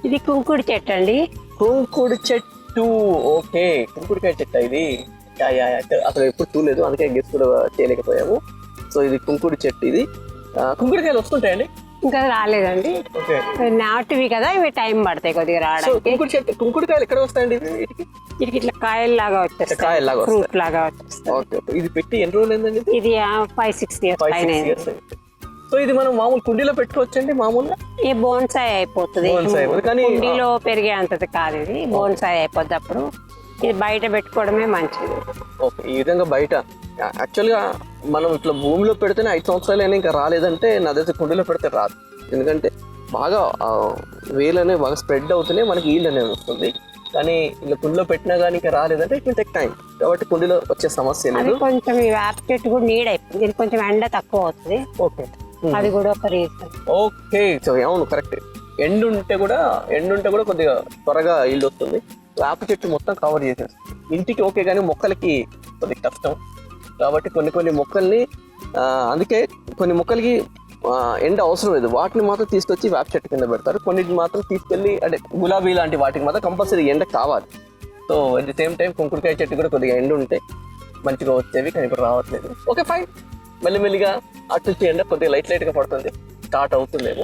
ఇది కుంకుడు చెట్టు అండి. కుంకుడు చెట్టు. ఓకే, కుంకుడుకాయ చెట్టు ఇది. అసలు ఎప్పుడు చూడలేదు, అందుకే గెస్ కూడా చేయలేకపోయాము. సో ఇది కుంకుడు చెట్టు. ఇది కుంకుడుకాయలు వస్తుంటాయండి? ఇంకా రాలేదండి. ఓకే, నాటువి కదా, ఇవి టైం పడతాయి కొద్దిగా రావడానికి. కుంకుడు చెట్టు, కుంకుడుకాయలు ఎక్కడ వస్తాయండి వీటికి? వీటికి ఇట్లా కాయలు లాగా వచ్చేస్తాయి, కాయల్లాగా ఫ్రూట్ లాగా వచ్చేస్తాయి. ఓకే, ఇది పెట్టి ఎన్ని రోజులు అయిందండి? ఇది 5-6 ఇయర్స్ పైన. సో ఇది మనం మామూలు కుండీలో పెట్టుకోవచ్చండి మామూలుగా? ఈ బోన్సాయి అయిపోతుంది, కానీ కుండీలో పెరిగే అంతది కాదు, ఇది బోన్సాయి అయిపోద్ది. అప్పుడు ఇది బయట పెట్టుకోవడమే మంచిది. ఓకే, ఈ విధంగా బయట యాక్చువల్గా మనం ఇట్లా భూమిలో పెడితేనే 5 సంవత్సరాలైనా ఇంకా రాలేదంటే నా దగ్గర కుండీలో పెడితే రాదు. ఎందుకంటే బాగా వేలు అనేవి బాగా స్ప్రెడ్ అవుతూనే మనకి ఈల్డ్ అనేది వస్తుంది. కానీ ఇలా కుండీలో పెట్టినా కానీ ఇంకా రాలేదంటే ఇట్ విల్ టేక్ టైం. కాబట్టి కుండీలో వచ్చే సమస్య లేదు. కొంచెం ఈ వేప చెట్టు కూడా నీడ్ అయిపోయింది, ఇది కొంచెం ఎండ తక్కువ అవుతుంది. ఓకే, అది కూడా ఒక రీజన్. ఓకే, సో అవును కరెక్ట్. ఎండు ఉంటే కూడా కొద్దిగా త్వరగా ఈల్డ్ వస్తుంది. వేప చెట్టు మొత్తం కవర్ చేసేస్తుంది. ఇంటికి ఓకే, కానీ మొక్కలకి కొద్దిగా కష్టం. కాబట్టి కొన్ని మొక్కల్ని అందుకే కొన్ని మొక్కలకి ఎండ అవసరం లేదు, వాటిని మాత్రం తీసుకొచ్చి వేప చెట్టు కింద పెడతారు. కొన్నిటిని మాత్రం తీసుకెళ్ళి అంటే గులాబీ లాంటి వాటికి మాత్రం కంపల్సరీ ఎండ కావాలి. So at the same time కుంకుడుకాయ చెట్టు కూడా కొద్దిగా ఎండ ఉంటే మంచిగా వచ్చేవి, కానీ ఇప్పుడు రావట్లేదు. ఓకే ఫైన్, మెల్లిమెల్లిగా అటు నుంచి ఎండ కొద్దిగా లైట్గా పడుతుంది, స్టార్ట్ అవుతుందేమో.